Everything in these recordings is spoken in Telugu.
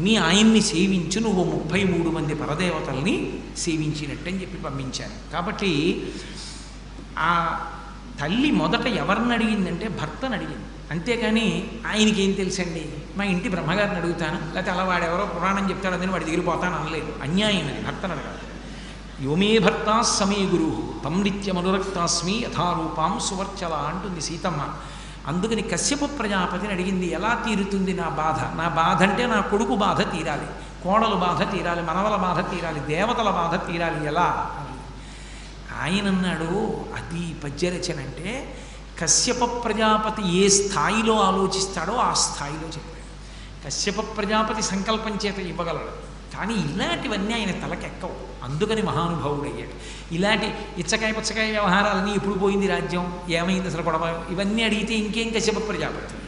మీ ఆయన్ని సేవించు, నువ్వు 33 మంది పరదేవతల్ని సేవించినట్టని చెప్పి పంపించాను. కాబట్టి ఆ తల్లి మొదట ఎవరిని అడిగిందంటే భర్తను అడిగింది. అంతేకాని ఆయనకి ఏం తెలుసండి, మా ఇంటి బ్రహ్మగారిని అడుగుతాను, లేకపోతే అలా వాడెవరో పురాణం చెప్తాడు అదని వాడి దిగిరిపోతాను అనలేదు. అన్యాయం అది, భర్తను అడగాలి. యోమే భర్తా సమీ గురు తం నిత్యమనురక్తాస్మి యథారూపాం సువర్చల అంటుంది సీతమ్మ. అందుకని కశ్యప ప్రజాపతిని అడిగింది, ఎలా తీరుతుంది నా బాధ? నా బాధ అంటే నా కొడుకు బాధ తీరాలి, కోడలు బాధ తీరాలి, మనవల బాధ తీరాలి, దేవతల బాధ తీరాలి, ఎలా అని. ఆయన అన్నాడు, అది పద్యరచన అంటే కశ్యప ప్రజాపతి ఏ స్థాయిలో ఆలోచిస్తాడో ఆ స్థాయిలో చెప్పాడు. కశ్యప ప్రజాపతి సంకల్పం చేత ఇవ్వగలడు, కానీ ఇలాంటివన్నీ ఆయన తలకెక్కవు. అందుకని మహానుభావుడు అయ్యాడు. ఇలాంటి ఇచ్చకాయ పుచ్చకాయ వ్యవహారాలన్నీ ఎప్పుడు పోయింది రాజ్యం, ఏమైంది అసలు గొడవ, ఇవన్నీ అడిగితే ఇంకేం కశ్యప ప్రజాపతి.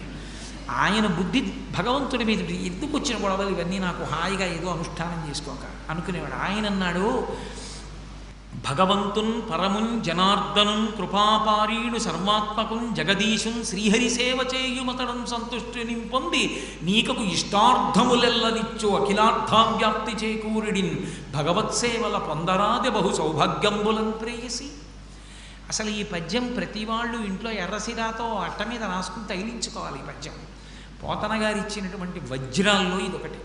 ఆయన బుద్ధి భగవంతుడి మీద ఎందుకు వచ్చిన గొడవలు ఇవన్నీ, నాకు హాయిగా ఏదో అనుష్ఠానం చేసుకోక అనుకునేవాడు. ఆయన అన్నాడు, భగవంతున్ పరమున్ జనార్దనున్ కృపాపారీణు సర్వాత్మకున్ జగదీశున్ శ్రీహరి సేవ చేయుమతడం సంతుష్టిని పొంది నీకకు ఇష్టార్థములెల్లనిచ్చు అఖిలార్థావ్యాప్తి చేకూరిడిన్ భగవత్సేవల పొందరాది బహు సౌభాగ్యంబులం ప్రేయసి. అసలు ఈ పద్యం ప్రతి వాళ్ళు ఇంట్లో ఎర్రసిరాతో అట్ట మీద రాసుకుని తగిలించుకోవాలి. ఈ పద్యం పోతన గారు ఇచ్చినటువంటి వజ్రాల్లో ఇదొకటి.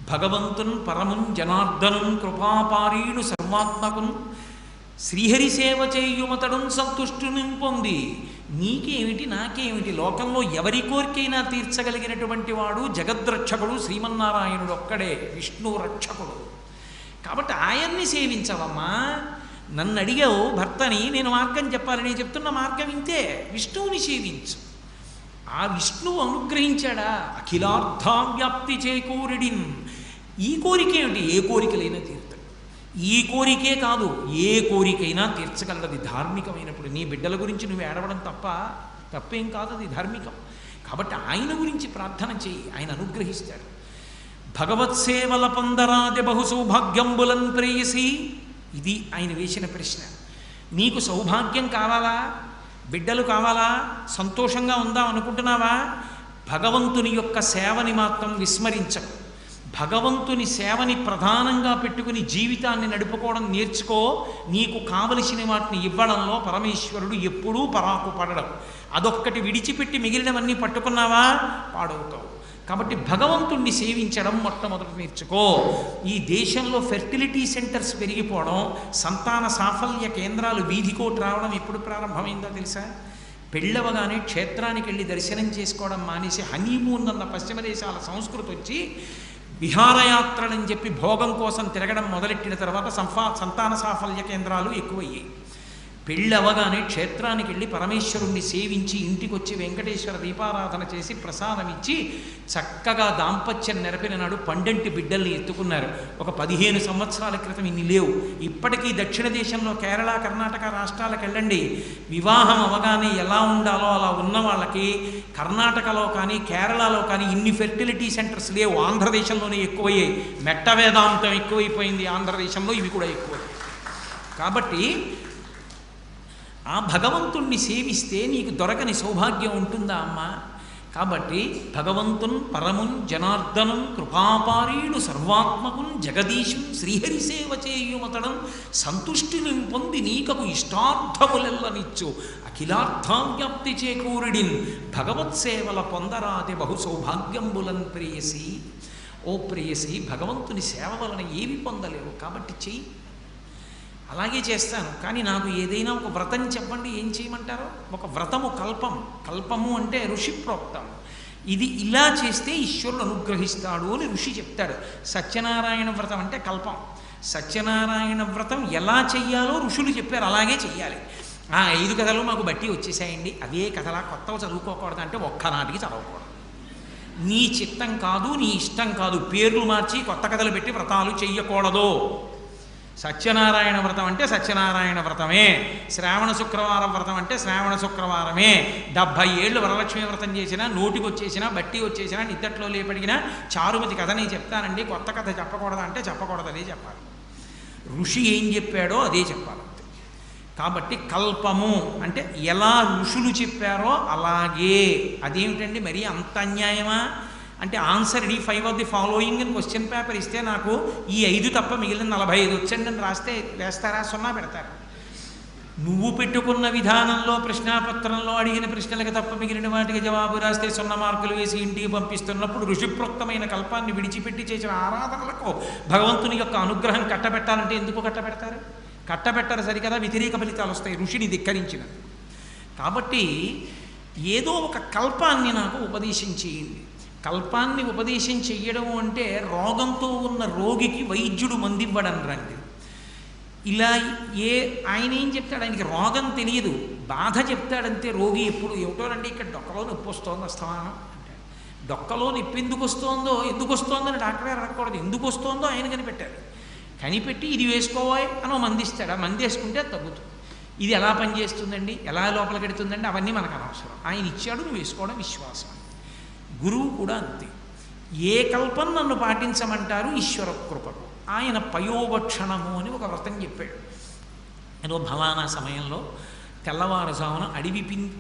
భగవంతున్ పరమున్ జనార్దనున్ కృపాపారీణు సర్వాత్మకున్ శ్రీహరి సేవ చేయుమతడం సంతుష్టుని పొంది నీకేమిటి నాకేమిటి, లోకంలో ఎవరి కోరికైనా తీర్చగలిగినటువంటి వాడు జగద్రక్షకుడు శ్రీమన్నారాయణుడు ఒక్కడే, విష్ణు రక్షకుడు. కాబట్టి ఆయన్ని సేవించవమ్మా. నన్ను అడిగావు భర్తని, నేను మార్గం చెప్పాలి, నేను చెప్తున్న మార్గం ఇంతే, విష్ణువుని సేవించు. ఆ విష్ణువు అనుగ్రహించాడా, అఖిలార్థావ్యాప్తి చేకూరిడిన్. ఈ కోరిక ఏమిటి, ఏ కోరికలైనా తీరుతాడు. ఈ కోరికే కాదు, ఏ కోరికైనా తీర్చగలది ధార్మికమైనప్పుడు. నీ బిడ్డల గురించి నువ్వు ఏడవడం తప్పేం కాదు, అది ధార్మికం. కాబట్టి ఆయన గురించి ప్రార్థన చేయి, ఆయన అనుగ్రహిస్తాడు. భగవత్సేవల పొందరాది బహు సౌభాగ్యంబులం ప్రేయసి. ఇది ఆయన వేసిన ప్రశ్న. నీకు సౌభాగ్యం కావాలా, బిడ్డలు కావాలా, సంతోషంగా ఉందాం అనుకుంటున్నావా, భగవంతుని యొక్క సేవని మాత్రం విస్మరించకు. భగవంతుని సేవని ప్రధానంగా పెట్టుకుని జీవితాన్ని నడుపుకోవడం నేర్చుకో. నీకు కావలసిన వాటిని ఇవ్వడంలో పరమేశ్వరుడు ఎప్పుడూ పరాకు పడడం. అదొక్కటి విడిచిపెట్టి మిగిలినవన్నీ పట్టుకున్నావా పాడవుతావు. కాబట్టి భగవంతుణ్ణి సేవించడం మొట్టమొదటి నేర్చుకో. ఈ దేశంలో ఫెర్టిలిటీ సెంటర్స్ పెరిగిపోవడం, సంతాన సాఫల్య కేంద్రాలు వీధికోటి రావడం ఎప్పుడు ప్రారంభమైందో తెలుసా? పెళ్ళవగానే క్షేత్రానికి వెళ్ళి దర్శనం చేసుకోవడం మానేసి హనీమూన్ అన్న పశ్చిమ దేశాల సంస్కృతి వచ్చి విహారయాత్రలని చెప్పి భోగం కోసం తిరగడం మొదలెట్టిన తర్వాత సంతాన సాఫల్య కేంద్రాలు ఎక్కువయ్యాయి. పెళ్ళవగానే క్షేత్రానికి వెళ్ళి పరమేశ్వరుణ్ణి సేవించి ఇంటికి వచ్చి వెంకటేశ్వర దీపారాధన చేసి ప్రసాదం ఇచ్చి చక్కగా దాంపత్యం నెరపిన నాడు పండంటి బిడ్డల్ని ఎత్తుకున్నారు. ఒక 15 సంవత్సరాల క్రితం ఇన్ని లేవు. ఇప్పటికీ దక్షిణ దేశంలో కేరళ కర్ణాటక రాష్ట్రాలకు వెళ్ళండి, వివాహం అవగానే ఎలా ఉండాలో అలా ఉన్న వాళ్ళకి కర్ణాటకలో కానీ కేరళలో కానీ ఇన్ని ఫెర్టిలిటీ సెంటర్స్ లేవు. ఆంధ్రదేశంలోనే ఎక్కువయ్యాయి. మెట్ట వేదాంతం ఎక్కువైపోయింది ఆంధ్రదేశంలో, ఇవి కూడా ఎక్కువ. కాబట్టి ఆ భగవంతుణ్ణి సేవిస్తే నీకు దొరకని సౌభాగ్యం ఉంటుందా అమ్మా? కాబట్టి భగవంతున్ పరమున్ జనార్దనం కృపాపారీణు సర్వాత్మకున్ జగదీశున్ శ్రీహరి సేవ చేయుమతడం సంతుష్టిని పొంది నీకకు ఇష్టార్థములెల్లనిచ్చు అఖిలార్థావ్యాప్తి చేకూరిడిన్ భగవత్సేవల పొందరాది బహు సౌభాగ్యంబులన్ ప్రేయసి. ఓ ప్రేయసి, భగవంతుని సేవ వలన ఏమి పొందలేవు, కాబట్టి చెయ్యి. అలాగే చేస్తాను, కానీ నాకు ఏదైనా ఒక వ్రతం చెప్పండి, ఏం చేయమంటారో? ఒక వ్రతము కల్పము అంటే ఋషి ప్రోక్తం. ఇది ఇలా చేస్తే ఈశ్వరుడు అనుగ్రహిస్తాడు అని ఋషి చెప్తాడు. సత్యనారాయణ వ్రతం అంటే కల్పం. సత్యనారాయణ వ్రతం ఎలా చెయ్యాలో ఋషులు చెప్పారు, అలాగే చెయ్యాలి. 5 కథలు మాకు బట్టి వచ్చేసాయండి, అవే కథలా కొత్తవి చదువుకోకూడదు అంటే ఒక్కనాటికి చదవకూడదు. నీ చిత్తం కాదు, నీ ఇష్టం కాదు, పేర్లు మార్చి కొత్త కథలు పెట్టి వ్రతాలు చెయ్యకూడదు. సత్యనారాయణ వ్రతం అంటే సత్యనారాయణ వ్రతమే, శ్రావణ శుక్రవారం వ్రతం అంటే శ్రావణ శుక్రవారమే. 70 ఏళ్ళు వరలక్ష్మి వ్రతం చేసినా, నోటికి వచ్చేసినా, బట్టి వచ్చేసినా, నిద్దట్లో లేపడిగినా చారుమతి కథ నేను చెప్తానండి, కొత్త కథ చెప్పకూడదు అంటే చెప్పకూడదు, అదే చెప్పాలి. ఋషి ఏం చెప్పాడో అదే చెప్పాలి. కాబట్టి కల్పము అంటే ఎలా ఋషులు చెప్పారో అలాగే. అదేమిటండి మరి అంత అన్యాయమా? అంటే answer the 5 of the following అని క్వశ్చన్ పేపర్ ఇస్తే నాకు ఈ 5 తప్ప మిగిలిన 45 వచ్చండి అని రాస్తే వేస్తారా? 0 పెడతారు. నువ్వు పెట్టుకున్న విధానంలో ప్రశ్నాపత్రంలో అడిగిన ప్రశ్నలకు తప్ప మిగిలిన వాటికి జవాబు రాస్తే 0 మార్కులు వేసి ఇంటికి పంపిస్తున్నప్పుడు ఋషిప్రోక్తమైన కల్పాన్ని విడిచిపెట్టి చేసిన ఆరాధనలకు భగవంతుని యొక్క అనుగ్రహం కట్టబెట్టాలంటే ఎందుకు కట్టబెడతారు? కట్టబెట్టరు సరికదా, వ్యతిరేక ఫలితాలు వస్తాయి ఋషిని ధిక్కరించిన. కాబట్టి ఏదో ఒక కల్పాన్ని నాకు ఉపదేశం చేయండి. కల్పాన్ని ఉపదేశం చెయ్యడం అంటే రోగంతో ఉన్న రోగికి వైద్యుడు మందివ్వడం రండి. ఇలా ఆయన ఏం చెప్తాడు? ఆయనకి రోగం తెలియదు, బాధ చెప్తాడంతే. రోగి ఎప్పుడు ఏమిటోనండి ఇక్కడ డొక్కలో నొప్పి వస్తోంది అస్తమానం అంటాడు. డొక్కలో నొప్పి ఎందుకు వస్తోందో అని డాక్టర్ గారు అడగకూడదు. ఎందుకు వస్తోందో ఆయన కనిపెట్టారు. కనిపెట్టి ఇది వేసుకోవాలి అని మందిస్తాడు. ఆ మంది వేసుకుంటే తగ్గుతుంది. ఇది ఎలా పనిచేస్తుందండి, ఎలా లోపలికి పెడుతుందండి, అవన్నీ మనకు అనవసరం. ఆయన ఇచ్చాడు, నువ్వు వేసుకోవడం విశ్వాసం. గురువు కూడా అంతే. ఏ కల్పం నన్ను పాటించమంటారు? ఈశ్వర కృపకు. ఆయన పయోభక్షణము అని ఒక వ్రతం చెప్పాడు. ఏదో ఫలానా సమయంలో తెల్లవారుజామున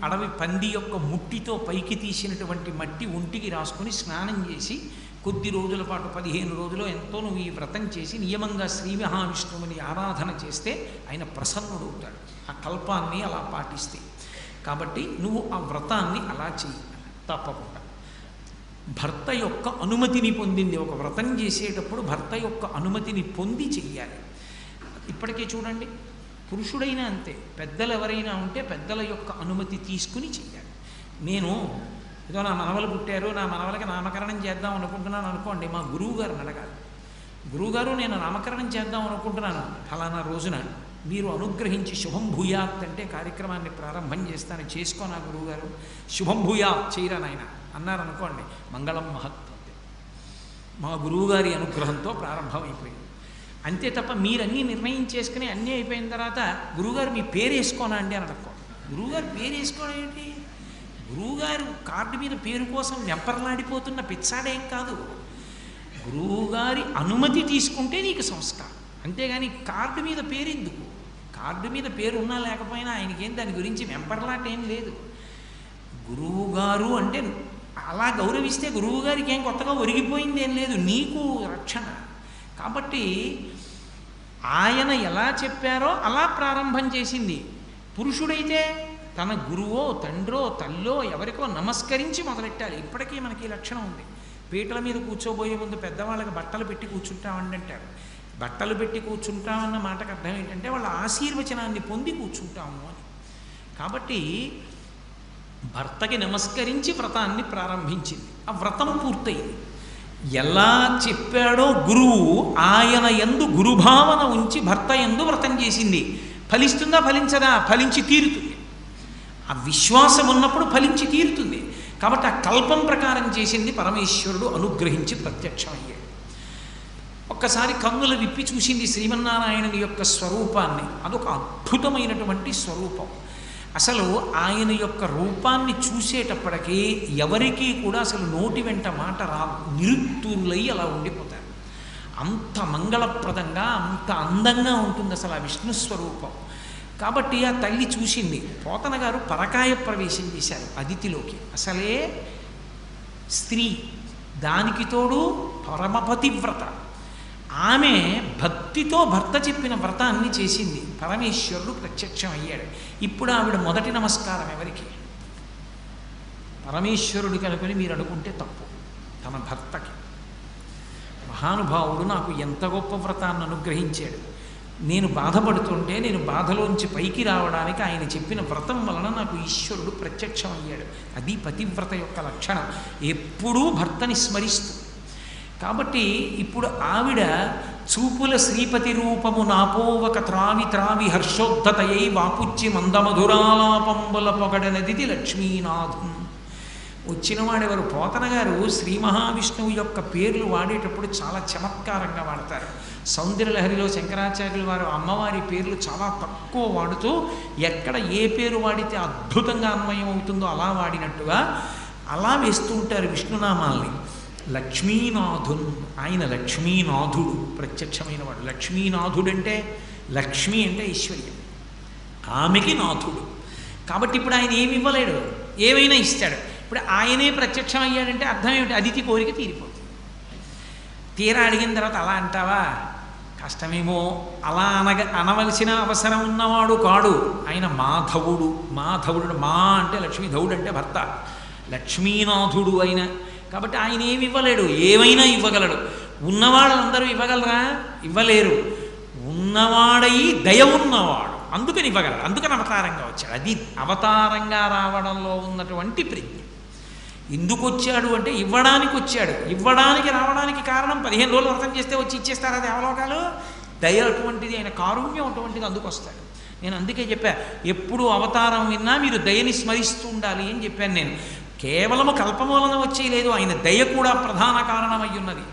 అడవి పంది యొక్క ముట్టితో పైకి తీసినటువంటి మట్టి ఒంటికి రాసుకొని స్నానం చేసి కొద్ది రోజుల పాటు 15 రోజులు ఎంతో నువ్వు ఈ వ్రతం చేసి నియమంగా శ్రీ మహావిష్ణువుని ఆరాధన చేస్తే ఆయన ప్రసన్నుడవుతాడు, ఆ కల్పాన్ని అలా పాటిస్తే. కాబట్టి నువ్వు ఆ వ్రతాన్ని అలా చెయ్యి. తప్పకుండా భర్త యొక్క అనుమతిని పొందింది. ఒక వ్రతం చేసేటప్పుడు భర్త యొక్క అనుమతిని పొంది చెయ్యాలి. ఇప్పటికే చూడండి, పురుషుడైనా అంతే. పెద్దలు ఎవరైనా ఉంటే పెద్దల యొక్క అనుమతి తీసుకుని చెయ్యాలి. నేను ఏదో నా మనవలు పుట్టారు, నా మనవలకి నామకరణం చేద్దాం అనుకుంటున్నాను అనుకోండి, మా గురువు గారిని అడగాలి. గురువుగారు నేను నామకరణం చేద్దాం అనుకుంటున్నాను ఫలానా రోజున, మీరు అనుగ్రహించి శుభం భూయాత్ అంటే కార్యక్రమాన్ని ప్రారంభం చేస్తాను, చేసుకో నా గురువుగారు, శుభం భూయాత్ చేయరా నాయన అన్నారనుకోండి, మంగళం మహత్వం. మా గురువుగారి అనుగ్రహంతో ప్రారంభమైపోయింది. అంతే తప్ప మీరన్నీ నిర్ణయం చేసుకుని అన్నీ అయిపోయిన తర్వాత గురువుగారు మీ పేరు వేసుకోనా అండి అని అనుకో. గురువుగారు పేరు వేసుకోవడం ఏంటి? గురువుగారు కార్డు మీద పేరు కోసం వెంపర్లాడిపోతున్న పిచ్చాడేం కాదు. గురువుగారి అనుమతి తీసుకుంటే నీకు సంస్కారం. అంతేగాని కార్డు మీద పేరు ఎందుకు? కార్డు మీద పేరు ఉన్నా లేకపోయినా ఆయనకేం దాని గురించి వెంపర్లాట ఏం లేదు. గురువుగారు అంటే అలా గౌరవిస్తే గురువుగారికి ఏం కొత్తగా ఒరిగిపోయింది ఏం లేదు, నీకు రక్షణ. కాబట్టి ఆయన ఎలా చెప్పారో అలా ప్రారంభం చేసింది. పురుషుడైతే తన గురువో తండ్రో తల్లో ఎవరికో నమస్కరించి మొదలెట్టాలి. ఇప్పటికీ మనకి లక్షణం ఉంది. పీటల మీద కూర్చోబోయే ముందు పెద్దవాళ్ళకి బట్టలు పెట్టి కూర్చుంటామండి అంటారు. బట్టలు పెట్టి కూర్చుంటామన్న మాటకు అర్థం ఏంటంటే వాళ్ళ ఆశీర్వచనాన్ని పొంది కూర్చుంటాము అని. కాబట్టి భర్తకి నమస్కరించి వ్రతాన్ని ప్రారంభించింది. ఆ వ్రతం పూర్తయింది. ఎలా చెప్పాడో గురువు ఆయన యందు గురుభావన ఉంచి భర్త యందు వ్రతం చేసింది. ఫలిస్తుందా ఫలించదా? ఫలించి తీరుతుంది. ఆ విశ్వాసం ఉన్నప్పుడు ఫలించి తీరుతుంది. కాబట్టి ఆ కల్పం ప్రకారం చేసింది. పరమేశ్వరుడు అనుగ్రహించి ప్రత్యక్షమయ్యాడు. ఒక్కసారి కన్నులు విప్పి చూసింది శ్రీమన్నారాయణుని యొక్క స్వరూపాన్ని. అదొక అద్భుతమైనటువంటి స్వరూపం. అసలు ఆయన యొక్క రూపాన్ని చూసేటప్పటికీ ఎవరికీ కూడా అసలు నోటి వెంట మాట రాదు, నిరుత్తూరులై అలా ఉండిపోతారు. అంత మంగళప్రదంగా అంత అందంగా ఉంటుంది అసలు ఆ విష్ణు స్వరూపం. కాబట్టి ఆ తల్లి చూసింది. పోతన గారు పరకాయ ప్రవేశం చేశారు అదితిలోకి. అసలే స్త్రీ, దానికి తోడు పరమపతివ్రత. ఆమె భక్తితో భర్త చెప్పిన వ్రతాన్ని చేసింది. పరమేశ్వరుడు ప్రత్యక్షం అయ్యాడు. ఇప్పుడు ఆవిడ మొదటి నమస్కారం ఎవరికి? పరమేశ్వరుడు కనుకొని మీరు అనుకుంటే తప్పు. తన భర్తకి. మహానుభావుడు నాకు ఎంత గొప్ప వ్రతాన్ని అనుగ్రహించాడు. నేను బాధపడుతుంటే నేను బాధలోంచి పైకి రావడానికి ఆయన చెప్పిన వ్రతం వలన నాకు ఈశ్వరుడు ప్రత్యక్షం అయ్యాడు. అది పతివ్రత యొక్క లక్షణం, ఎప్పుడూ భర్తని స్మరిస్తూ. కాబట్టి ఇప్పుడు ఆవిడ చూపుల శ్రీపతి రూపము నాపోవక త్రావి త్రావి హర్షోద్ధతయై వాపుచ్చి మందమధురాలాపంబుల పొగడనదిది లక్ష్మీనాథం. వచ్చినవాడెవరు? పోతన గారు శ్రీ మహావిష్ణువు యొక్క పేర్లు వాడేటప్పుడు చాలా చమత్కారంగా వాడతారు. సౌందర్యలహరిలో శంకరాచార్యుల వారు అమ్మవారి పేర్లు చాలా తక్కువ వాడుతూ ఎక్కడ ఏ పేరు వాడితే అద్భుతంగా అన్వయం అవుతుందో అలా వాడినట్టుగా అలా వేస్తూ ఉంటారు విష్ణునామాల్ని. లక్ష్మీనాథున్, ఆయన లక్ష్మీనాథుడు, ప్రత్యక్షమైన వాడు. లక్ష్మీనాథుడంటే లక్ష్మి అంటే ఐశ్వర్యం, ఆమెకి నాథుడు. కాబట్టి ఇప్పుడు ఆయన ఏమి ఇవ్వలేడు, ఏమైనా ఇస్తాడు. ఇప్పుడు ఆయనే ప్రత్యక్షం అయ్యాడంటే అర్థం ఏమిటి? అదితి కోరిక తీరిపోతుంది. తీరా అడిగిన తర్వాత అలా అంటావా, కష్టమేమో. అలా అనవలసిన అవసరం ఉన్నవాడు కాడు ఆయన. మాధవుడు, మాధవుడు మా అంటే లక్ష్మీధవుడు అంటే భర్త, లక్ష్మీనాథుడు ఆయన. కాబట్టి ఆయన ఏమి ఇవ్వలేడు, ఏమైనా ఇవ్వగలడు. ఉన్నవాళ్ళందరూ ఇవ్వగలరా? ఇవ్వలేరు. ఉన్నవాడై దయ ఉన్నవాడు అందుకని ఇవ్వగలడు, అందుకని అవతారంగా వచ్చాడు. అది అవతారంగా రావడంలో ఉన్నటువంటి ప్రజ్ఞ. ఎందుకు వచ్చాడు అంటే ఇవ్వడానికి వచ్చాడు. ఇవ్వడానికి రావడానికి కారణం 15 రోజులు వ్రతం చేస్తే వచ్చి ఇచ్చేస్తారు, అది అవలోకాలు. దయ అటువంటిది, ఆయన కారుణ్యం అటువంటిది, అందుకు వస్తాడు. నేను అందుకే చెప్పా, ఎప్పుడు అవతారం విన్నా మీరు దయని స్మరిస్తూ ఉండాలి అని చెప్పాను నేను. కేవలము కల్పమూలన వచ్చేయలేదు, ఆయన దయ కూడా ప్రధాన కారణమై ఉన్నది.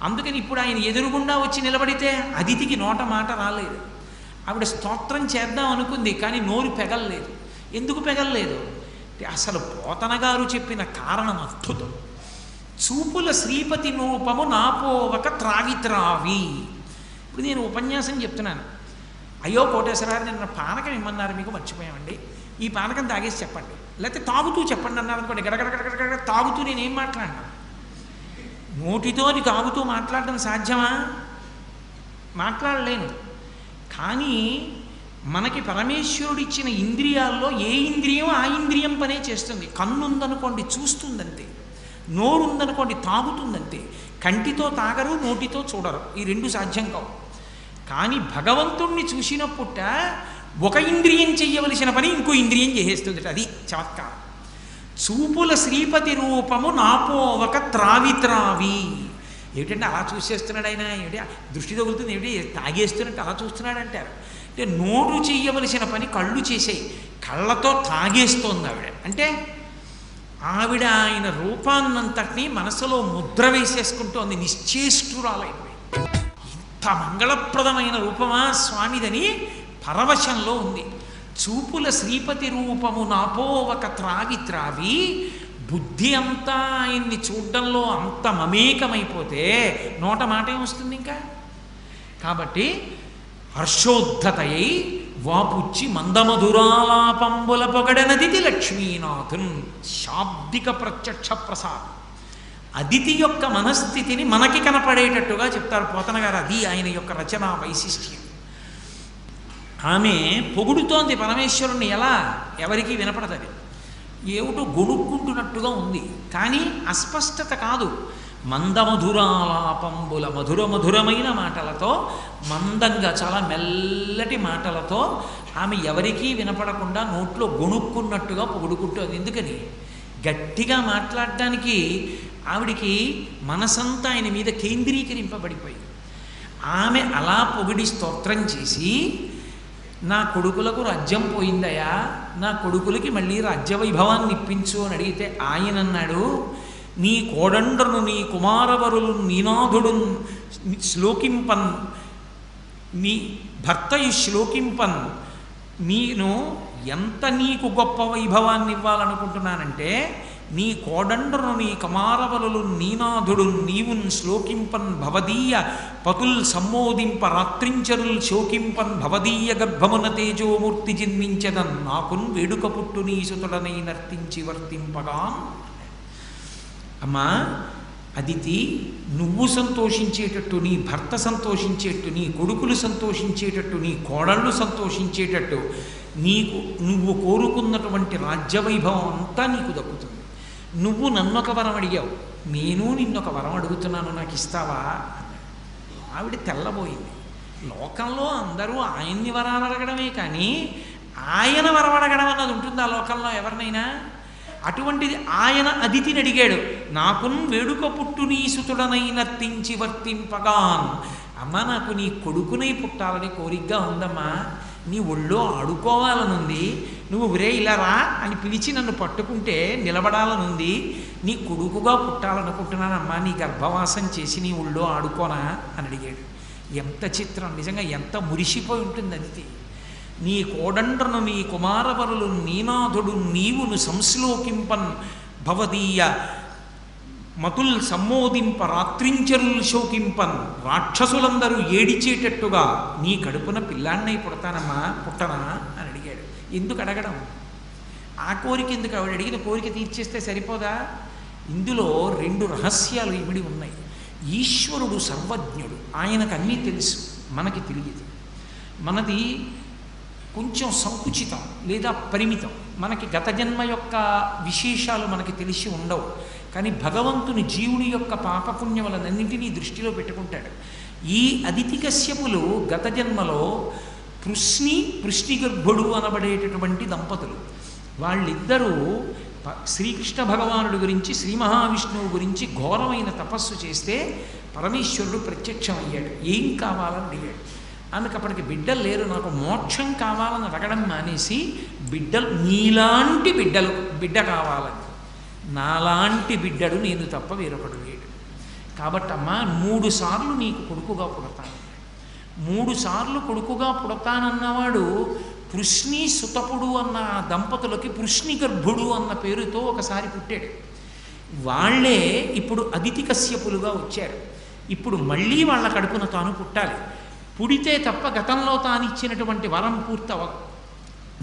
అందుకని ఇప్పుడు ఆయన ఎదురుగుండా వచ్చి నిలబడితే అదితికి నోట మాట రాలేదు. ఆవిడ స్తోత్రం చేద్దాం అనుకుంది, కానీ నోరు పెగల్లేదు. ఎందుకు పెగల్లేదు? అసలు పోతన గారు చెప్పిన కారణం అద్భుతం. చూపుల శ్రీపతి రూపము నాపోవక త్రావి త్రావి. ఇప్పుడు నేను ఉపన్యాసం చెప్తున్నాను, అయ్యో కోటేశ్వరారు నిన్న పానకం ఇమ్మన్నారు మీకు, మర్చిపోయామండి, ఈ పానకం తాగేసి చెప్పండి, లేకపోతే తాగుతూ చెప్పండి అన్నారు అనుకోండి. గడగడగడగడ తాగుతూ నేనేం మాట్లాడినా? నోటితో తాగుతూ మాట్లాడడం సాధ్యమా? మాట్లాడలేను. కానీ మనకి పరమేశ్వరుడు ఇచ్చిన ఇంద్రియాల్లో ఏ ఇంద్రియం ఆ ఇంద్రియం పనే చేస్తుంది. కన్ను ఉందనుకోండి చూస్తుందంతే, నోరు ఉందనుకోండి తాగుతుందంతే. కంటితో తాగరు, నోటితో చూడరు, ఈ రెండు సాధ్యం కావు. కానీ భగవంతుణ్ణి చూసినప్పుట ఒక ఇంద్రియం చెయ్యవలసిన పని ఇంకో ఇంద్రియం చేసేస్తుంది. అది చమత్కారం. చూపుల శ్రీపతి రూపము నాపోవక త్రావి త్రావి. ఏమిటంటే అలా చూసేస్తున్నాడు ఆయన, ఏమిటి దృష్టి తగులుతుంది, ఏమిటి తాగేస్తున్నట్టు అలా చూస్తున్నాడు అంటారు. అంటే నోరు చెయ్యవలసిన పని కళ్ళు చేసేయి, కళ్ళతో తాగేస్తోంది ఆవిడ. అంటే ఆవిడ ఆయన రూపాన్నంతటినీ మనసులో ముద్ర వేసేసుకుంటోంది, నిశ్చేష్టురాలైపోయి. ఇంత మంగళప్రదమైన రూపమా స్వామిదని పరవశంలో ఉంది. చూపుల శ్రీపతి రూపము నాపోవక త్రావి త్రావి. బుద్ధి అంతా ఆయన్ని చూడ్డంలో అంత మమేకమైపోతే నోట మాట ఏమొస్తుంది ఇంకా? కాబట్టి హర్షోద్ధతయై వాపుచ్చి మందమధురాలాపంబుల పొగడనదితి లక్ష్మీనాథున్. శాబ్దిక ప్రత్యక్ష ప్రసాదం. అదితి యొక్క మనస్థితిని మనకి కనపడేటట్టుగా చెప్తారు పోతన గారు. అది ఆయన యొక్క రచనా వైశిష్ట్యం. ఆమె పొగుడుతోంది పరమేశ్వరుణ్ణి. ఎలా? ఎవరికీ వినపడదు. ఏమిటో గొణుక్కుంటున్నట్టుగా ఉంది, కానీ అస్పష్టత కాదు. మందమధురాలాపంబుల మధురమైన మాటలతో, మందంగా చాలా మెల్లటి మాటలతో ఆమె ఎవరికీ వినపడకుండా నోట్లో గొణుక్కున్నట్టుగా పొగుడుకుంటుంది. ఎందుకని? గట్టిగా మాట్లాడడానికి ఆవిడికి మనసంతా ఆయన మీద కేంద్రీకరింపబడిపోయింది. ఆమె అలా పొగిడి స్తోత్రం చేసి, నా కొడుకులకు రాజ్యం పోయిందయా, నా కొడుకులకి మళ్ళీ రాజ్యవైభవాన్ని ఇప్పించు అని అడిగితే ఆయన అన్నాడు, నీ కోడండ్రను నీ కుమారవరులు నీనాథుడు శ్లోకింపన్, నీ భర్తయు శ్లోకింపన్, నేను ఎంత నీకు గొప్ప వైభవాన్ని ఇవ్వాలనుకుంటున్నానంటే, నీ కోడండ్రను నీ కుమారవరులు నీనాథుడు నీవున్ శ్లోకింపన్ భవదీయ పతుల్ సమ్మోదింప రాత్రించరుల్ శోకింపన్ భవదీయ గర్భమున తేజోమూర్తి జన్మించదన్ నాకున్ వేడుక పుట్టు నీ సుతుడనై నర్తించి వర్తింపగా. అమ్మా అదితి, నువ్వు సంతోషించేటట్టు, నీ భర్త సంతోషించేటట్టు, నీ కొడుకులు సంతోషించేటట్టు, నీ కోడళ్ళు సంతోషించేటట్టు నీకు నువ్వు కోరుకున్నటువంటి రాజ్యవైభవం అంతా నీకు దక్కుతుంది. నువ్వు నన్నొక వరం అడిగావు, నేను నిన్నొక వరం అడుగుతున్నాను, నాకు ఇస్తావా? ఆవిడ తెల్లబోయింది. లోకంలో అందరూ ఆయన్ని వరాలు అడగడమే కానీ ఆయన వరం అడగడం అన్నది ఉంటుందా లోకంలో ఎవరినైనా? అటువంటిది ఆయన అదితిని అడిగాడు, నాకున్ వేడుక పుట్టు నీ సుతుడనై నర్తించి వర్తింపగాన్. అమ్మ, నాకు నీ కొడుకునై పుట్టాలని కోరికగా ఉందమ్మా, నీ ఒళ్ళో ఆడుకోవాలనుంది, నువ్వు ఒరే ఇలా రా అని పిలిచి నన్ను పట్టుకుంటే నిలబడాలనుంది, నీ కొడుకుగా పుట్టాలనుకుంటున్నానమ్మా, నీ గర్భవాసం చేసి నీ ఒళ్ళో ఆడుకోనా అని అడిగాడు. ఎంత చిత్రం! నిజంగా ఎంత మురిసిపోయి ఉంటుంది అదితి. నీ కోడండ్రను నీ కుమారవరులు నీనాథుడు నీవును సంశ్లోకింపన్ భవదీయ మతుల్ సమ్మోదింప రాత్రించరుల్ శోకింపన్. రాక్షసులందరూ ఏడిచేటట్టుగా నీ కడుపున పిల్లాన్నై పుడతానమ్మా, పుట్టనా అని అడిగాడు. ఎందుకు అడగడం? ఆ కోరిక ఎందుకు? ఆవిడ అడిగిన కోరిక తీర్చేస్తే సరిపోదా? ఇందులో 2 రహస్యాలు ఇమిడి ఉన్నాయి. ఈశ్వరుడు సర్వజ్ఞుడు, ఆయనకు అన్నీ తెలుసు, మనకి తెలియదు. మనది కొంచెం సంకుచితం లేదా పరిమితం. మనకి గత జన్మ యొక్క విశేషాలు మనకి తెలిసి ఉండవు. కానీ భగవంతుని జీవుని యొక్క పాపపుణ్యములన్నింటినీ దృష్టిలో పెట్టుకుంటాడు. ఈ అదితి కశ్యపులు గత జన్మలో పృష్ణిగర్భుడు అనబడేటటువంటి దంపతులు. వాళ్ళిద్దరూ శ్రీకృష్ణ భగవానుడి గురించి, శ్రీ మహావిష్ణువు గురించి ఘోరమైన తపస్సు చేస్తే పరమేశ్వరుడు ప్రత్యక్షమయ్యాడు. ఏం కావాలని అడిగాడు. ఆమెకు అప్పటికి బిడ్డలు లేరు. నాకు మోక్షం కావాలని అడగడం మానేసి నీలాంటి బిడ్డ కావాలని, నాలాంటి బిడ్డడు నేను తప్ప వేరొకడు లేడు. కాబట్టమ్మా 3 సార్లు నీకు కొడుకుగా పుడతాను. 3 సార్లు కొడుకుగా పుడతానన్నవాడు పృష్ణి సుతపుడు అన్న దంపతులకి పృష్ణి గర్భుడు అన్న పేరుతో ఒకసారి పుట్టాడు. వాళ్ళే ఇప్పుడు అదితి కశ్యపులుగా వచ్చారు. ఇప్పుడు మళ్ళీ వాళ్ళ కడుపున తాను పుట్టాలి. పుడితే తప్ప గతంలో తాను ఇచ్చినటువంటి వరం పూర్తవదు.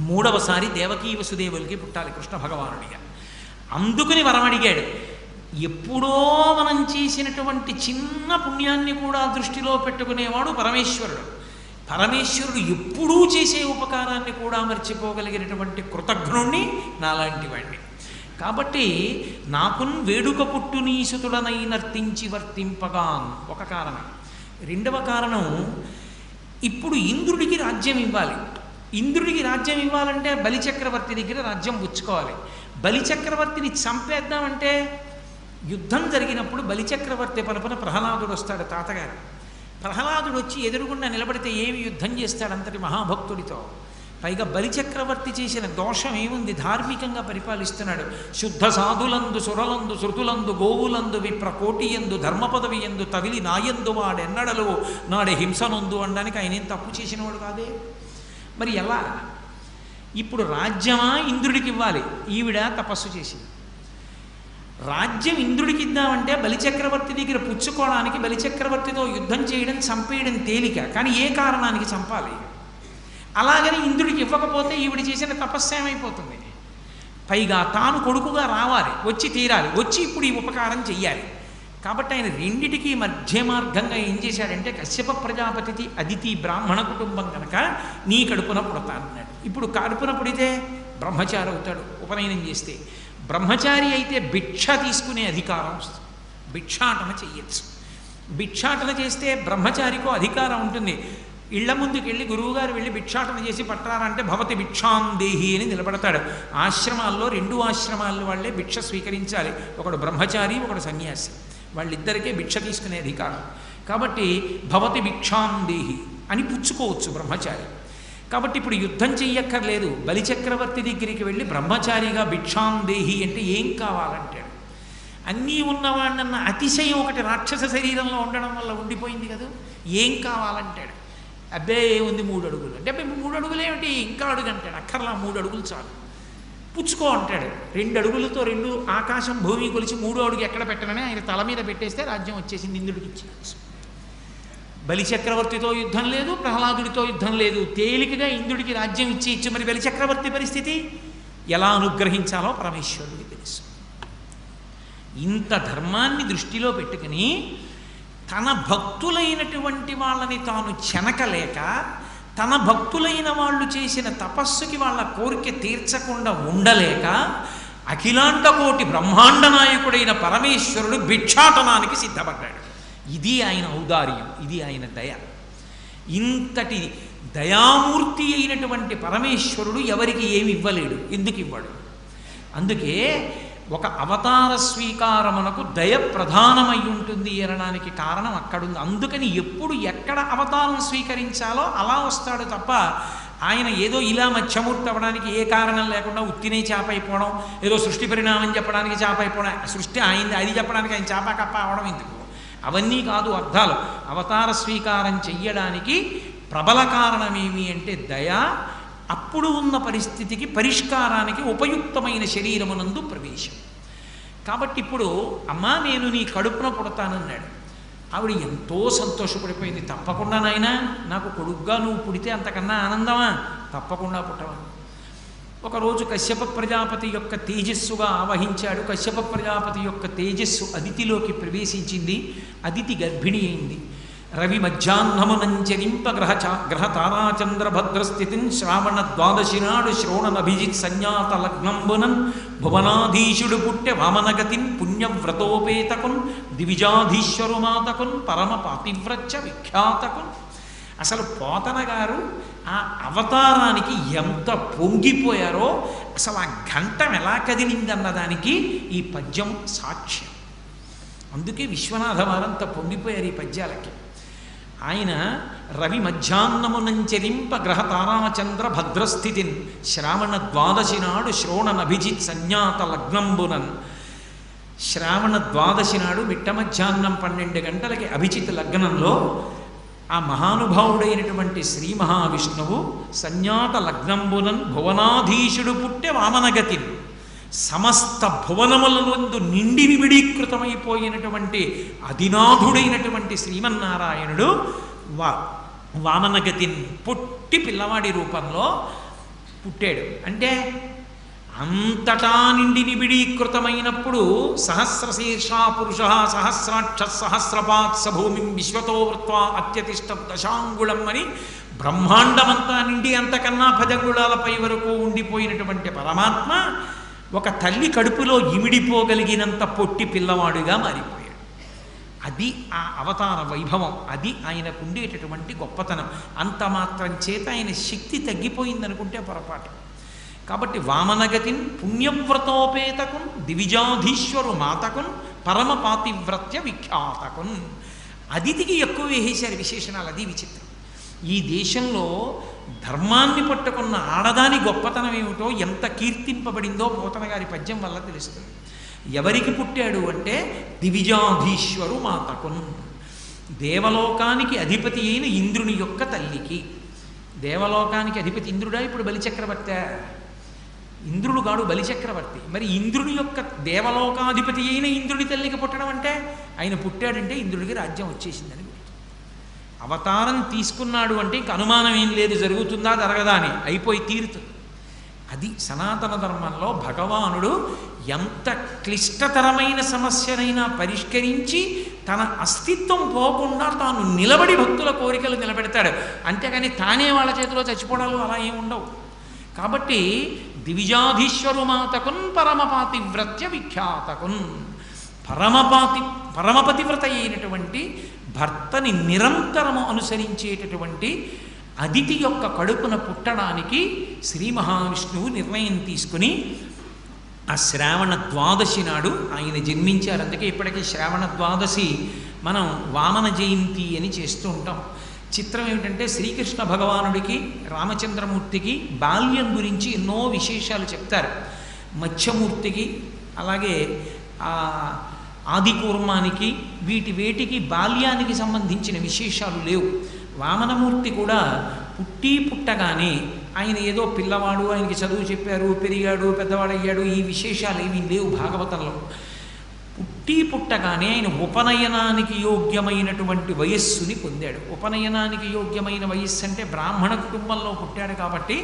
3వసారి దేవకీ వసుదేవులకి పుట్టాలి కృష్ణ భగవానుడిగా. అందుకుని వరం అడిగాడు. ఎప్పుడో మనం చేసినటువంటి చిన్న పుణ్యాన్ని కూడా దృష్టిలో పెట్టుకునేవాడు పరమేశ్వరుడు. పరమేశ్వరుడు ఎప్పుడూ చేసే ఉపకారాన్ని కూడా మర్చిపోగలిగినటువంటి కృతజ్ఞుణ్ణి నాలాంటి వాడిని. కాబట్టి నాకున్ వేడుక పుట్టు నీసుతుడనై నర్తించి వర్తింపగాన్ ఒక కారణం. 2వ కారణం, ఇప్పుడు ఇంద్రుడికి రాజ్యం ఇవ్వాలి. ఇంద్రుడికి రాజ్యం ఇవ్వాలంటే బలిచక్రవర్తి దగ్గర రాజ్యం పుచ్చుకోవాలి. బలిచక్రవర్తిని చంపేద్దామంటే యుద్ధం జరిగినప్పుడు బలిచక్రవర్తి పలుపున ప్రహ్లాదుడు వస్తాడు, తాతగారు. ప్రహ్లాదుడు వచ్చి ఎదురుగుండా నిలబడితే ఏమి యుద్ధం చేస్తాడు అంతటి మహాభక్తుడితో? పైగా బలిచక్రవర్తి చేసిన దోషం ఏముంది? ధార్మికంగా పరిపాలిస్తున్నాడు. శుద్ధ సాధులందు సురలందు శృతులందు గోవులందు విప్రకోటియందు ధర్మపదవి ఎందు తవిలి నాయందు వాడెన్నడలో నాడే హింసనందు అనడానికి ఆయన ఏం తప్పు చేసినవాడు కాదే. మరి ఎలా? ఇప్పుడు రాజ్యమా ఇంద్రుడికి ఇవ్వాలి. ఈవిడ తపస్సు చేసింది. రాజ్యం ఇంద్రుడికి ఇద్దామంటే బలిచక్రవర్తి దగ్గర పుచ్చుకోవడానికి బలిచక్రవర్తితో యుద్ధం చేయడం, చంపేయడం తేలిక. కానీ ఏ కారణానికి చంపాలి? అలాగని ఇంద్రుడికి ఇవ్వకపోతే ఈవిడ చేసిన తపస్సు ఏమైపోతుంది? పైగా తాను కొడుకుగా రావాలి, వచ్చి తీరాలి, వచ్చి ఇప్పుడు ఈ ఉపకారం చెయ్యాలి. కాబట్టి ఆయన రెండిటికీ మధ్య మార్గంగా ఏం చేశాడంటే, కశ్యప ప్రజాపతి అదితి బ్రాహ్మణ కుటుంబం కనుక నీ కడుపున పుడతానన్నాడు. ఇప్పుడు కడుపున పుడితే బ్రహ్మచారి అవుతాడు ఉపనయనం చేస్తే. బ్రహ్మచారి అయితే భిక్ష తీసుకునే అధికారం వస్తుంది, భిక్షాటన చెయ్యొచ్చు. భిక్షాటన చేస్తే బ్రహ్మచారికో అధికారం ఉంటుంది. ఇళ్ల ముందుకు వెళ్ళి గురువుగారు వెళ్ళి భిక్షాటన చేసి పట్టారంటే భవతి భిక్షాందేహి అని నిలబడతాడు. ఆశ్రమాల్లో 2 ఆశ్రమాల వాళ్ళే భిక్ష స్వీకరించాలి. ఒకడు బ్రహ్మచారి, ఒకడు సన్యాసి. వాళ్ళిద్దరికే భిక్ష తీసుకునే అధికారం. కాబట్టి భవతి భిక్షాందేహి అని పుచ్చుకోవచ్చు బ్రహ్మచారి. కాబట్టి ఇప్పుడు యుద్ధం చెయ్యక్కర్లేదు. బలిచక్రవర్తి దగ్గరికి వెళ్ళి బ్రహ్మచారిగా భిక్షాందేహి అంటే ఏం కావాలంటాడు. అన్నీ ఉన్నవాడినన్న అతిశయం ఒకటి రాక్షస శరీరంలో ఉండడం వల్ల ఉండిపోయింది కదా. ఏం కావాలంటాడు. అబ్బే ఏముంది 3 అడుగులు అంటే, 3 అడుగులు ఏమిటి, ఇంకా అడుగు అంటాడు. అక్కర్లా 3 అడుగులు చాలు, పుచ్చుకో అంటాడు. 2 అడుగులతో 2 ఆకాశం భూమి కొలిచి 3వ అడుగు ఎక్కడ పెట్టనని ఆయన తల మీద పెట్టేస్తే రాజ్యం వచ్చేసింది. ఇంద్రుడికి ఇచ్చేసి బలిచక్రవర్తితో యుద్ధం లేదు, ప్రహ్లాదుడితో యుద్ధం లేదు. తేలికగా ఇంద్రుడికి రాజ్యం ఇచ్చి మరి బలిచక్రవర్తి పరిస్థితి ఎలా అనుగ్రహించాలో పరమేశ్వరుడికి తెలుసు. ఇంత ధర్మాన్ని దృష్టిలో పెట్టుకుని తన భక్తులైనటువంటి వాళ్ళని తాను చెనకలేక, తన భక్తులైన వాళ్ళు చేసిన తపస్సుకి వాళ్ళ కోరిక తీర్చకుండా ఉండలేక, అఖిలాండ కోటి బ్రహ్మాండ నాయకుడైన పరమేశ్వరుడు భిక్షాటనానికి సిద్ధపడ్డాడు. ఇది ఆయన ఔదార్యం, ఇది ఆయన దయ. ఇంతటి దయామూర్తి అయినటువంటి పరమేశ్వరుడు ఎవరికి ఏమి ఇవ్వలేడు. ఎందుకు ఇవ్వడు? అందుకే ఒక అవతార స్వీకారమునకు దయ ప్రధానమై ఉంటుంది అనడానికి కారణం అక్కడుంది. అందుకని ఎప్పుడు ఎక్కడ అవతారం స్వీకరించాలో అలా వస్తాడు తప్ప ఆయన ఏదో ఇలా మత్స్యమూర్తి అవ్వడానికి ఏ కారణం లేకుండా ఉత్తినే చేప అయిపోవడం, ఏదో సృష్టి పరిణామం చెప్పడానికి చేప అయిపోవడం, సృష్టి అయింది అది చెప్పడానికి ఆయన చేప కప్ప అవడం ఎందుకు? అవన్నీ కాదు అర్థాలు. అవతార స్వీకారం చెయ్యడానికి ప్రబల కారణమేమి అంటే దయ. అప్పుడు ఉన్న పరిస్థితికి పరిష్కారానికి ఉపయుక్తమైన శరీరమునందు ప్రవేశం. కాబట్టి ఇప్పుడు అమ్మా నేను నీ కడుపున పుడతానన్నాడు. ఆవిడ ఎంతో సంతోషపడిపోయింది. తప్పకుండా నాయనా, నాకు కొడుగ్గా నువ్వు పుడితే అంతకన్నా ఆనందమా? తప్పకుండా పుట్టవా. ఒకరోజు కశ్యప ప్రజాపతి యొక్క తేజస్సుగా ఆవహించాడు. కశ్యప ప్రజాపతి యొక్క తేజస్సు అదితిలోకి ప్రవేశించింది. అదితి గర్భిణి అయింది. రవి మధ్యాహ్నమునంచరింప గ్రహ తారాచంద్ర భద్రస్థితిన్ శ్రావణ ద్వాదశి నాడు శ్రోణనభిజిత్ సంజ్ఞాత లగ్నంబునన్ భువనాధీశుడు పుట్టె వామనగతిన్ పుణ్యవ్రతోపేతకున్ దివిజాధీశ్వరు మాతకున్ పరమ పాతివ్రత్య విఖ్యాతకున్. అసలు పోతన గారు ఆ అవతారానికి ఎంత పొంగిపోయారో, అసలు ఆ ఘంటం ఎలా కదిలిందన్నదానికి ఈ పద్యం సాక్ష్యం. అందుకే విశ్వనాథ వారంత పొంగిపోయారు ఈ పద్యాలకి. ఆయన రవి మధ్యాహ్నమునంచరింప గ్రహ తారాచంద్ర భద్రస్థితిన్ శ్రావణ ద్వాదశి నాడు శ్రోణనభిజిత్ సంజ్ఞాత లగ్నంబునన్. శ్రావణ ద్వాదశి నాడు మిట్ట మధ్యాహ్నం 12 గంటలకి అభిజిత్ లగ్నంలో ఆ మహానుభావుడైనటువంటి శ్రీ మహావిష్ణువు సంజ్ఞాత లగ్నంబునన్ భువనాధీశుడు పుట్టె వామనగతిన్. సమస్త భువనములందు నిండి నిబిడీకృతమైపోయినటువంటి అధినాథుడైనటువంటి శ్రీమన్నారాయణుడు వామనగతిన్ పుట్టి పిల్లవాడి రూపంలో పుట్టాడు. అంటే అంతటా నిండి నిబిడీకృతమైనప్పుడు సహస్రశీర్షా పురుష సహస్రాక్ష సహస్రపాత్ సభూమిం విశ్వతో వృత్వా అత్యతిష్ట దశాంగుళం అని బ్రహ్మాండమంతా నిండి అంతకన్నా 10 అంగుళాలపై వరకు ఉండిపోయినటువంటి పరమాత్మ ఒక తల్లి కడుపులో ఇమిడిపోగలిగినంత పొట్టి పిల్లవాడుగా మారిపోయాడు. అది ఆ అవతార వైభవం, అది ఆయనకు ఉండేటటువంటి గొప్పతనం. అంత మాత్రం చేత ఆయన శక్తి తగ్గిపోయిందనుకుంటే పొరపాటు. కాబట్టి వామనగతిన్ పుణ్యవ్రతోపేతకున్ దివిజాధీశ్వరు మాతకున్ పరమ పాతివ్రత్య విఖ్యాతకున్. అదితికి ఎక్కువ వేసేశారు విశేషణాలు. అది విచిత్రం. ఈ దేశంలో ధర్మాన్ని పట్టుకున్న ఆడదాని గొప్పతనం ఏమిటో, ఎంత కీర్తింపబడిందో పోతన గారి పద్యం వల్ల తెలుస్తుంది. ఎవరికి పుట్టాడు అంటే దివిజాధీశ్వరు మాతకున్, దేవలోకానికి అధిపతి అయిన ఇంద్రుని యొక్క తల్లికి. దేవలోకానికి అధిపతి ఇంద్రుడా? ఇప్పుడు బలిచక్రవర్తి. ఇంద్రుడు గాడు బలిచక్రవర్తి. మరి ఇంద్రుని యొక్క దేవలోకాధిపతి అయిన ఇంద్రుడి తల్లికి పుట్టడం అంటే ఆయన పుట్టాడంటే ఇంద్రుడికి రాజ్యం వచ్చేసిందని. అవతారం తీసుకున్నాడు అంటే ఇంక అనుమానం ఏం లేదు, జరుగుతుందా జరగదా అని, అయిపోయి తీరుతుంది. అది సనాతన ధర్మంలో భగవానుడు ఎంత క్లిష్టతరమైన సమస్యనైనా పరిష్కరించి తన అస్తిత్వం పోకుండా తాను నిలబడి భక్తుల కోరికలు నిలబెడతాడు. అంతేగాని తానే వాళ్ళ చేతిలో చచ్చిపోవడాలు అలా ఏమి ఉండవు. కాబట్టి దివిజాధీశ్వరు మాతకున్ పరమపాతివ్రత్య విఖ్యాతకున్. పరమపతివ్రత అయినటువంటి భర్తని నిరంతరము అనుసరించేటటువంటి అదితి యొక్క కడుపున పుట్టడానికి శ్రీ మహావిష్ణువు నిర్ణయం తీసుకుని ఆ శ్రావణ ద్వాదశి నాడు ఆయన జన్మించారు. అందుకే ఇప్పటికీ శ్రావణ ద్వాదశి మనం వామన జయంతి అని చేస్తూ ఉంటాం. చిత్రం ఏమిటంటే శ్రీకృష్ణ భగవానుడికి రామచంద్రమూర్తికి బాల్యం గురించి ఎన్నో విశేషాలు చెప్తారు. మత్స్యమూర్తికి అలాగే ఆదికూర్మానికి వేటికి బాల్యానికి సంబంధించిన విశేషాలు లేవు. వామనమూర్తి కూడా పుట్టగానే ఆయన ఏదో పిల్లవాడు, ఆయనకి చదువు చెప్పారు, పెరిగాడు, పెద్దవాడయ్యాడు, ఈ విశేషాలు ఏమీ లేవు భాగవతంలో. పుట్టగానే ఆయన ఉపనయనానికి యోగ్యమైనటువంటి వయస్సుని పొందాడు. ఉపనయనానికి యోగ్యమైన వయస్సు అంటే బ్రాహ్మణ కుటుంబంలో పుట్టాడు కాబట్టి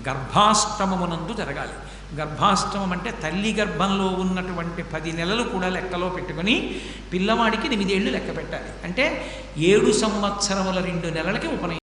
గర్భాష్టమమునందు జరగాలి. గర్భాష్టమం అంటే తల్లి గర్భంలో ఉన్నటువంటి 10 నెలలు కూడా లెక్కలో పెట్టుకొని పిల్లవాడికి 8 ఏళ్ళు లెక్క పెట్టాలి. అంటే 7 సంవత్సరముల 2 నెలలకి ఉపనయనం.